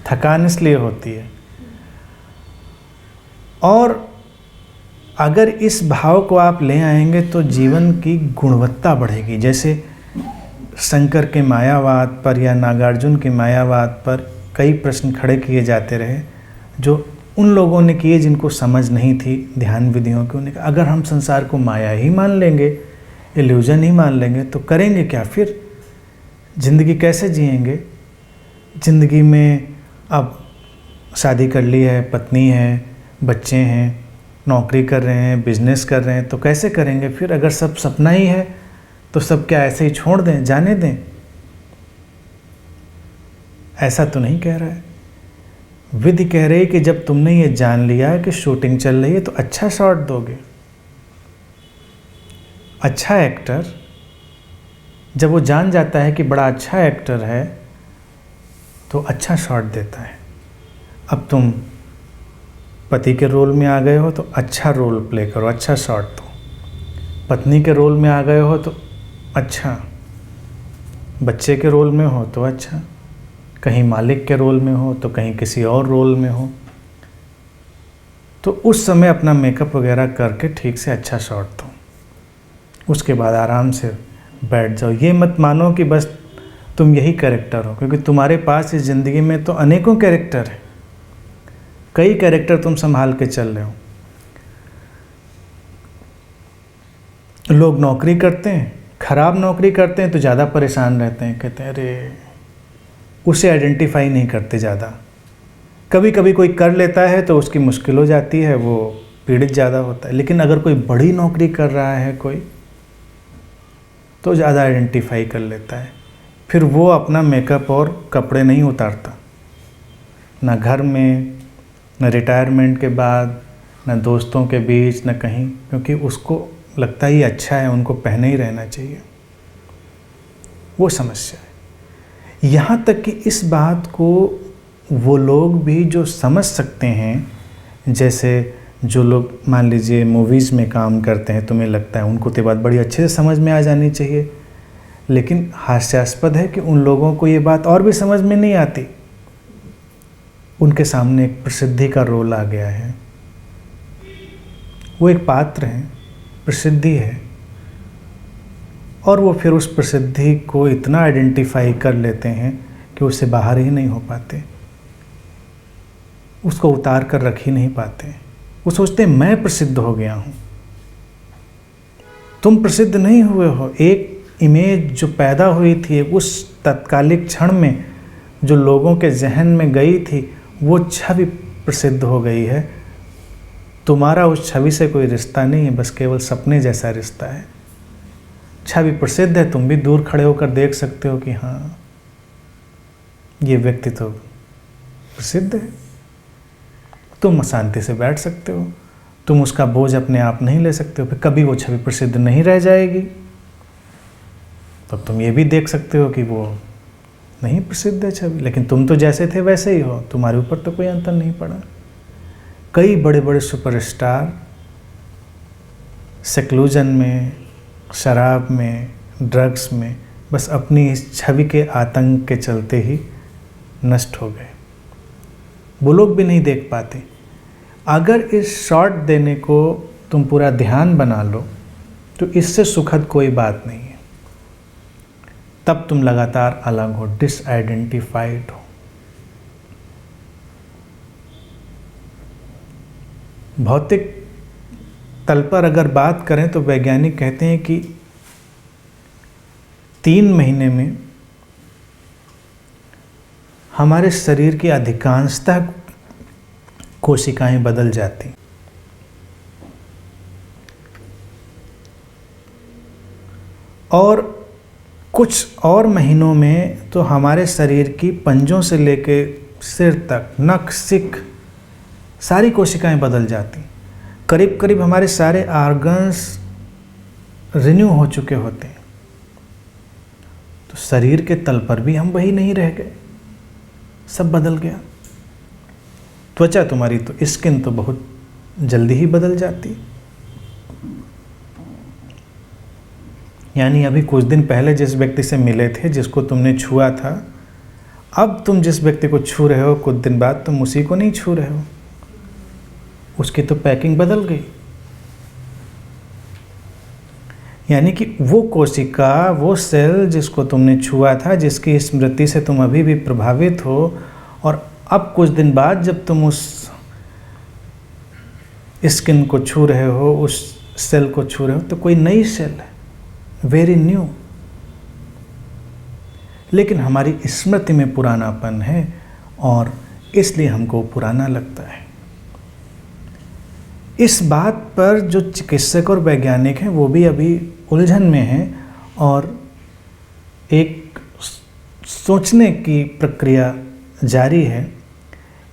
थकान इसलिए होती है। और अगर इस भाव को आप ले आएंगे तो जीवन की गुणवत्ता बढ़ेगी। जैसे शंकर के मायावाद पर या नागार्जुन के मायावाद पर कई प्रश्न खड़े किए जाते रहे, जो उन लोगों ने किए जिनको समझ नहीं थी ध्यान विधियों की। उन्होंने कहा अगर हम संसार को माया ही मान लेंगे, इल्यूजन ही मान लेंगे, तो करेंगे क्या फिर? ज़िंदगी कैसे जिएंगे? ज़िंदगी में अब शादी कर ली है, पत्नी है, बच्चे हैं, नौकरी कर रहे हैं, बिजनेस कर रहे हैं, तो कैसे करेंगे फिर? अगर सब सपना ही है तो सब क्या ऐसे ही छोड़ दें, जाने दें? ऐसा तो नहीं कह रहा है। विधि कह रही है कि जब तुमने ये जान लिया है कि शूटिंग चल रही है तो अच्छा शॉट दोगे। अच्छा एक्टर जब वो जान जाता है कि बड़ा अच्छा एक्टर है तो अच्छा शॉट देता है। अब तुम पति के रोल में आ गए हो तो अच्छा रोल प्ले करो, अच्छा शॉट दो। पत्नी के रोल में आ गए हो तो अच्छा, बच्चे के रोल में हो तो अच्छा, कहीं मालिक के रोल में हो तो कहीं किसी और रोल में हो, तो उस समय अपना मेकअप वगैरह करके ठीक से अच्छा शॉट दो। उसके बाद आराम से बैठ जाओ। ये मत मानो कि बस तुम यही कैरेक्टर हो, क्योंकि तुम्हारे पास इस ज़िंदगी में तो अनेकों कैरेक्टर हैं। कई कैरेक्टर तुम संभाल के चल रहे हो। लोग नौकरी करते हैं, खराब नौकरी करते हैं तो ज़्यादा परेशान रहते हैं, कहते हैं अरे, उसे आइडेंटिफाई नहीं करते ज़्यादा। कभी कभी कोई कर लेता है तो उसकी मुश्किल हो जाती है, वो पीड़ित ज़्यादा होता है। लेकिन अगर कोई बड़ी नौकरी कर रहा है कोई, तो ज़्यादा आइडेंटिफाई कर लेता है। फिर वो अपना मेकअप और कपड़े नहीं उतारता, ना घर में, न रिटायरमेंट के बाद, न दोस्तों के बीच, न कहीं, क्योंकि उसको लगता ही अच्छा है, उनको पहने ही रहना चाहिए। वो समस्या है। यहाँ तक कि इस बात को वो लोग भी जो समझ सकते हैं, जैसे जो लोग मान लीजिए मूवीज़ में काम करते हैं, तुम्हें लगता है उनको तो बात बड़ी अच्छे से समझ में आ जानी चाहिए, लेकिन हास्यास्पद है कि उन लोगों को ये बात और भी समझ में नहीं आती। उनके सामने एक प्रसिद्धि का रोल आ गया है, वो एक पात्र है, प्रसिद्धि है, और वो फिर उस प्रसिद्धि को इतना आइडेंटिफाई कर लेते हैं कि उससे बाहर ही नहीं हो पाते, उसको उतार कर रख ही नहीं पाते। वो सोचते हैं मैं प्रसिद्ध हो गया हूँ। तुम प्रसिद्ध नहीं हुए हो। एक इमेज जो पैदा हुई थी उस तत्कालिक क्षण में, जो लोगों के जहन में गई थी, वो छवि प्रसिद्ध हो गई है। तुम्हारा उस छवि से कोई रिश्ता नहीं है, बस केवल सपने जैसा रिश्ता है। छवि प्रसिद्ध है, तुम भी दूर खड़े होकर देख सकते हो कि हाँ, ये व्यक्ति तो प्रसिद्ध है। तुम शांति से बैठ सकते हो, तुम उसका बोझ अपने आप नहीं ले सकते हो। फिर कभी वो छवि प्रसिद्ध नहीं रह जाएगी, तब तुम ये भी देख सकते हो कि वो नहीं प्रसिद्ध है छवि, लेकिन तुम तो जैसे थे वैसे ही हो, तुम्हारे ऊपर तो कोई अंतर नहीं पड़ा। कई बड़े बड़े सुपरस्टार सेक्लूजन में, शराब में, ड्रग्स में, बस अपनी इस छवि के आतंक के चलते ही नष्ट हो गए। वो लोग भी नहीं देख पाते। अगर इस शॉट देने को तुम पूरा ध्यान बना लो तो इससे सुखद कोई बात नहीं है। तब तुम लगातार अलग हो, डिसआइडेंटिफाइड हो। भौतिक तल पर अगर बात करें तो वैज्ञानिक कहते हैं कि 3 महीने में हमारे शरीर की अधिकांशतः कोशिकाएं बदल जाती, और कुछ और महीनों में तो हमारे शरीर की पंजों से लेके सिर तक, नख, सिक, सारी कोशिकाएं बदल जाती। करीब करीब हमारे सारे ऑर्गन्स रिन्यू हो चुके होते हैं। तो शरीर के तल पर भी हम वही नहीं रह गए, सब बदल गया। त्वचा तुम्हारी तो स्किन तो बहुत जल्दी ही बदल जाती है। यानी अभी कुछ दिन पहले जिस व्यक्ति से मिले थे, जिसको तुमने छुआ था, अब तुम जिस व्यक्ति को छू रहे हो कुछ दिन बाद तुम उसी को नहीं छू रहे हो, उसकी तो पैकिंग बदल गई। यानी कि वो कोशिका, वो सेल जिसको तुमने छुआ था, जिसकी स्मृति से तुम अभी भी प्रभावित हो, और अब कुछ दिन बाद जब तुम उस स्किन को छू रहे हो, उस सेल को छू रहे हो, तो कोई नई सेल है, वेरी न्यू। लेकिन हमारी स्मृति में पुरानापन है और इसलिए हमको पुराना लगता है। इस बात पर जो चिकित्सक और वैज्ञानिक हैं वो भी अभी उलझन में हैं और एक सोचने की प्रक्रिया जारी है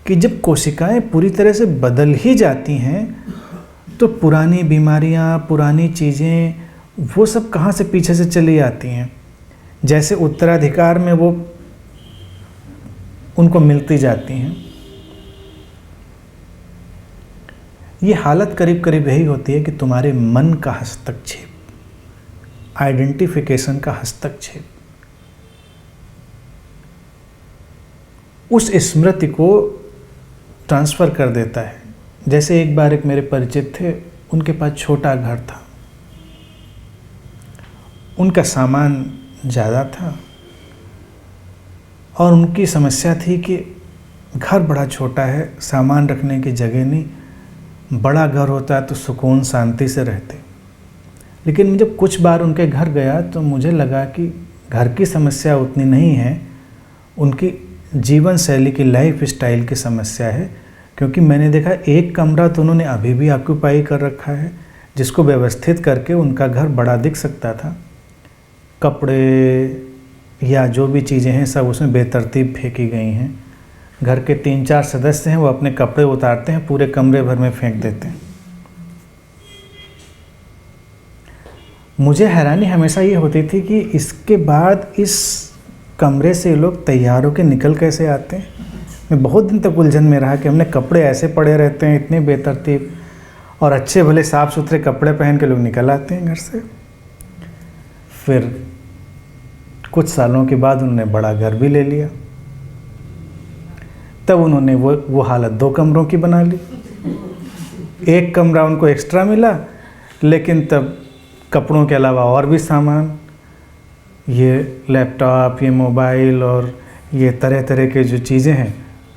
कि जब कोशिकाएं पूरी तरह से बदल ही जाती हैं तो पुरानी बीमारियां, पुरानी चीज़ें, वो सब कहाँ से पीछे से चली आती हैं। जैसे उत्तराधिकार में वो उनको मिलती जाती हैं। ये हालत करीब करीब यही होती है कि तुम्हारे मन का हस्तक्षेप, आइडेंटिफिकेशन का हस्तक्षेप उस स्मृति को ट्रांसफ़र कर देता है। जैसे एक बार एक मेरे परिचित थे, उनके पास छोटा घर था, उनका सामान ज़्यादा था और उनकी समस्या थी कि घर बड़ा छोटा है, सामान रखने की जगह नहीं। बड़ा घर होता है तो सुकून शांति से रहते। लेकिन मैं जब कुछ बार उनके घर गया तो मुझे लगा कि घर की समस्या उतनी नहीं है, उनकी जीवन शैली की, लाइफ स्टाइल की समस्या है। क्योंकि मैंने देखा एक कमरा तो उन्होंने अभी भी ऑक्यूपाई कर रखा है, जिसको व्यवस्थित करके उनका घर बड़ा दिख सकता था। कपड़े या जो भी चीज़ें हैं सब उसमें बेतरतीब फेंकी गई हैं। घर के 3-4 सदस्य हैं, वो अपने कपड़े उतारते हैं, पूरे कमरे भर में फेंक देते हैं। मुझे हैरानी हमेशा ये होती थी कि इसके बाद इस कमरे से लोग तैयार होकर निकल कैसे आते हैं। मैं बहुत दिन तक उलझन में रहा कि हमने कपड़े ऐसे पड़े रहते हैं इतने बेतरतीब, और अच्छे भले साफ़ सुथरे कपड़े पहन के लोग निकल आते हैं घर से। फिर कुछ सालों के बाद उन्होंने बड़ा घर भी ले लिया, तब उन्होंने वो हालत 2 कमरों की बना ली। एक कमरा उनको एक्स्ट्रा मिला, लेकिन तब कपड़ों के अलावा और भी सामान, ये लैपटॉप, ये मोबाइल और ये तरह तरह के जो चीज़ें हैं,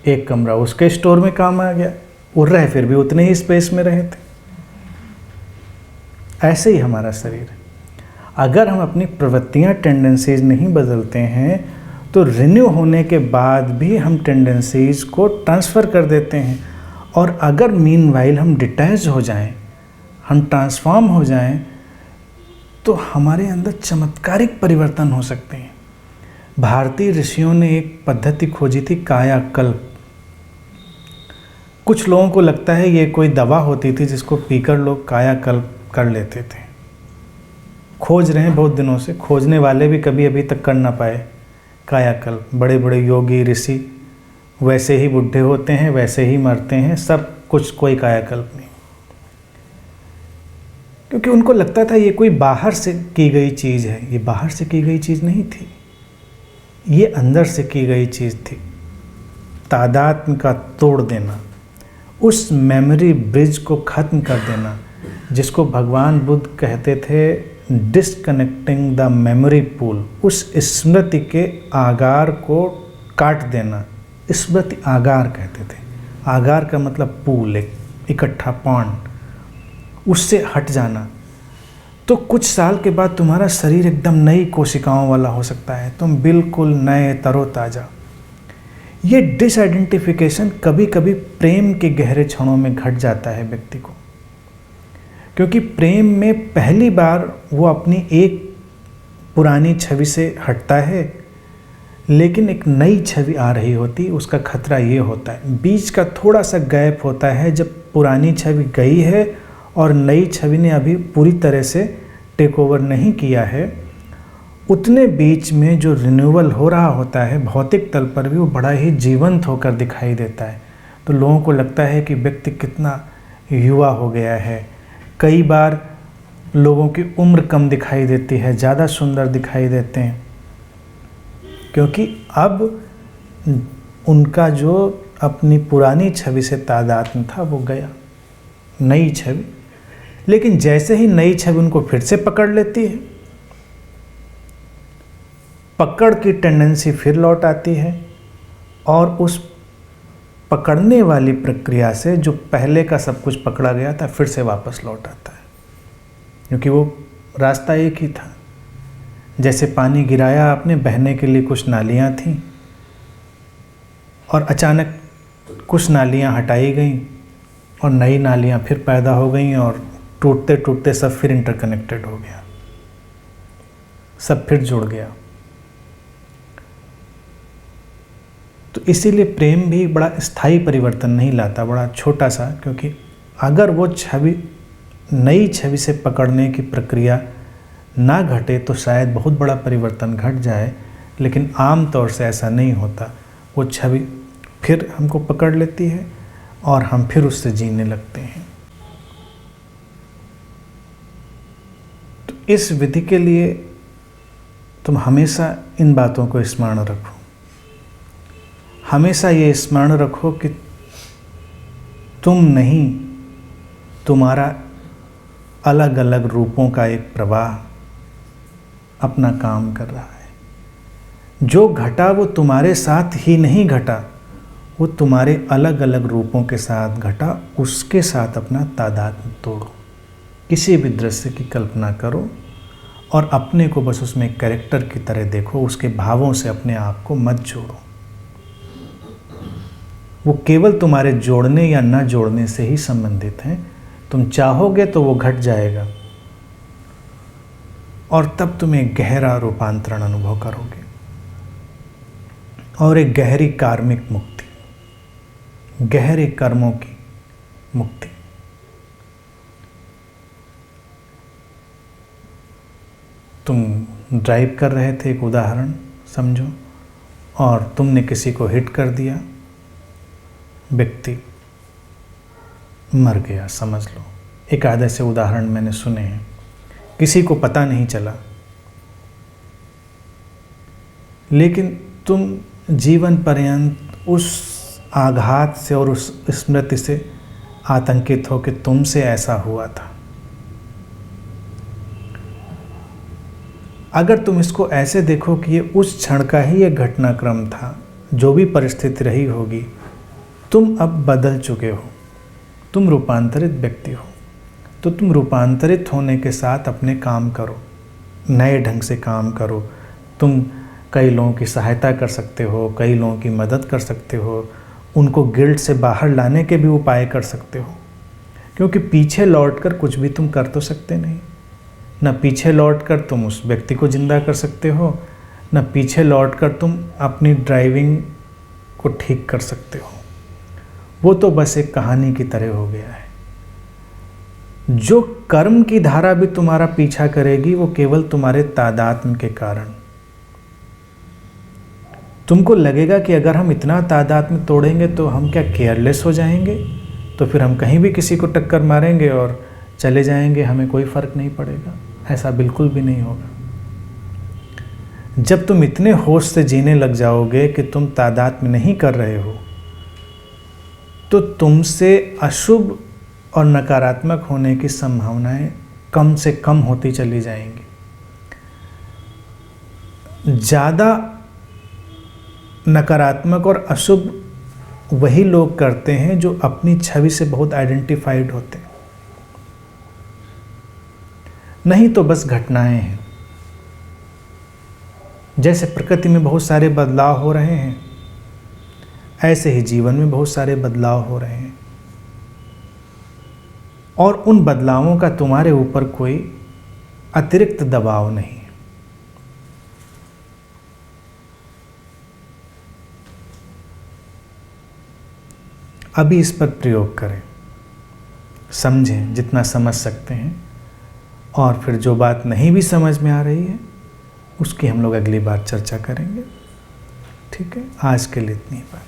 एक कमरा उसके स्टोर में काम आ गया। वो रहे फिर भी उतने ही स्पेस में रहे थे। ऐसे ही हमारा शरीर है। अगर हम अपनी प्रवृत्तियाँ, टेंडेंसीज नहीं बदलते हैं तो रिन्यू होने के बाद भी हम टेंडेंसीज को ट्रांसफ़र कर देते हैं। और अगर मीनवाइल हम डिटैच हो जाएं, हम ट्रांसफॉर्म हो जाएं, तो हमारे अंदर चमत्कारिक परिवर्तन हो सकते हैं। भारतीय ऋषियों ने एक पद्धति खोजी थी, कायाकल्प। कुछ लोगों को लगता है ये कोई दवा होती थी जिसको पीकर लोग कायाकल्प कर लेते थे। खोज रहे हैं बहुत दिनों से, खोजने वाले भी कभी अभी तक कर ना पाए कायाकल्प। बड़े बड़े योगी ऋषि वैसे ही बुढ़े होते हैं, वैसे ही मरते हैं, सब कुछ, कोई कायाकल्प नहीं। क्योंकि उनको लगता था ये कोई बाहर से की गई चीज़ है। ये बाहर से की गई चीज़ नहीं थी, ये अंदर से की गई चीज़ थी। तादात्म्य का तोड़ देना, उस मेमोरी ब्रिज को ख़त्म कर देना, जिसको भगवान बुद्ध कहते थे डिस्कनेक्टिंग द मेमोरी पूल। उस स्मृति के आगार को काट देना, स्मृति आगार कहते थे। आगार का मतलब पूल, एक इकट्ठा पॉन्ड, उससे हट जाना। तो कुछ साल के बाद तुम्हारा शरीर एकदम नई कोशिकाओं वाला हो सकता है, तुम बिल्कुल नए, तरोताज़ा। ये डिसआइडेंटिफिकेशन कभी कभी प्रेम के गहरे क्षणों में घट जाता है व्यक्ति को, क्योंकि प्रेम में पहली बार वो अपनी एक पुरानी छवि से हटता है, लेकिन एक नई छवि आ रही होती। उसका खतरा ये होता है, बीच का थोड़ा सा गैप होता है जब पुरानी छवि गई है और नई छवि ने अभी पूरी तरह से टेक ओवर नहीं किया है। उतने बीच में जो रिन्यूअल हो रहा होता है भौतिक तल पर भी, वो बड़ा ही जीवंत होकर दिखाई देता है। तो लोगों को लगता है कि व्यक्ति कितना युवा हो गया है। कई बार लोगों की उम्र कम दिखाई देती है, ज़्यादा सुंदर दिखाई देते हैं, क्योंकि अब उनका जो अपनी पुरानी छवि से तादात्म्य था वो गया, नई छवि। लेकिन जैसे ही नई छवि उनको फिर से पकड़ लेती है, पकड़ की टेंडेंसी फिर लौट आती है और उस पकड़ने वाली प्रक्रिया से जो पहले का सब कुछ पकड़ा गया था फिर से वापस लौट आता है, क्योंकि वो रास्ता एक ही था। जैसे पानी गिराया आपने, बहने के लिए कुछ नालियाँ थीं और अचानक कुछ नालियाँ हटाई गईं और नई नालियाँ फिर पैदा हो गईं और टूटते टूटते सब फिर इंटरकनेक्टेड हो गया, सब फिर जुड़ गया। तो इसीलिए प्रेम भी बड़ा स्थायी परिवर्तन नहीं लाता, बड़ा छोटा सा, क्योंकि अगर वो छवि नई छवि से पकड़ने की प्रक्रिया ना घटे तो शायद बहुत बड़ा परिवर्तन घट जाए, लेकिन आम तौर से ऐसा नहीं होता। वो छवि फिर हमको पकड़ लेती है और हम फिर उससे जीने लगते हैं। तो इस विधि के लिए तुम हमेशा इन बातों को स्मरण रखो। हमेशा ये स्मरण रखो कि तुम नहीं, तुम्हारा अलग अलग रूपों का एक प्रवाह अपना काम कर रहा है। जो घटा वो तुम्हारे साथ ही नहीं घटा, वो तुम्हारे अलग अलग रूपों के साथ घटा। उसके साथ अपना तादात्म्य तोड़ो, किसी भी दृश्य की कल्पना करो और अपने को बस उसमें एक कैरेक्टर की तरह देखो। उसके भावों से अपने आप को मत जोड़ो। वो केवल तुम्हारे जोड़ने या न जोड़ने से ही संबंधित हैं। तुम चाहोगे तो वो घट जाएगा और तब तुम एक गहरा रूपांतरण अनुभव करोगे और एक गहरी कार्मिक मुक्ति, गहरे कर्मों की मुक्ति। तुम ड्राइव कर रहे थे, एक उदाहरण समझो, और तुमने किसी को हिट कर दिया, व्यक्ति मर गया, समझ लो। एक आधे से उदाहरण मैंने सुने हैं। किसी को पता नहीं चला, लेकिन तुम जीवन पर्यंत उस आघात से और उस स्मृति से आतंकित हो कि तुमसे ऐसा हुआ था। अगर तुम इसको ऐसे देखो कि ये उस क्षण का ही एक घटनाक्रम था, जो भी परिस्थिति रही होगी, तुम अब बदल चुके हो, तुम रूपांतरित व्यक्ति हो। तो तुम रूपांतरित होने के साथ अपने काम करो, नए ढंग से काम करो। तुम कई लोगों की सहायता कर सकते हो, कई लोगों की मदद कर सकते हो, उनको गिल्ट से बाहर लाने के भी उपाय कर सकते हो, क्योंकि पीछे लौटकर कुछ भी तुम कर तो सकते नहीं। न पीछे लौटकर तुम उस व्यक्ति को जिंदा कर सकते हो, न पीछे लौटकर तुम अपनी ड्राइविंग को ठीक कर सकते हो। वो तो बस एक कहानी की तरह हो गया है। जो कर्म की धारा भी तुम्हारा पीछा करेगी वो केवल तुम्हारे तादात्म्य के कारण। तुमको लगेगा कि अगर हम इतना तादात्म्य तोड़ेंगे तो हम क्या केयरलेस हो जाएंगे, तो फिर हम कहीं भी किसी को टक्कर मारेंगे और चले जाएंगे, हमें कोई फर्क नहीं पड़ेगा। ऐसा बिल्कुल भी नहीं होगा। जब तुम इतने होश से जीने लग जाओगे कि तुम तादात्म्य नहीं कर रहे हो, तो तुमसे अशुभ और नकारात्मक होने की संभावनाएं कम से कम होती चली जाएंगी। ज़्यादा नकारात्मक और अशुभ वही लोग करते हैं जो अपनी छवि से बहुत आइडेंटिफाइड होते हैं, नहीं तो बस घटनाएं हैं। जैसे प्रकृति में बहुत सारे बदलाव हो रहे हैं, ऐसे ही जीवन में बहुत सारे बदलाव हो रहे हैं, और उन बदलावों का तुम्हारे ऊपर कोई अतिरिक्त दबाव नहीं है। अभी इस पर प्रयोग करें, समझें जितना समझ सकते हैं, और फिर जो बात नहीं भी समझ में आ रही है उसकी हम लोग अगली बार चर्चा करेंगे। ठीक है, आज के लिए इतनी बात।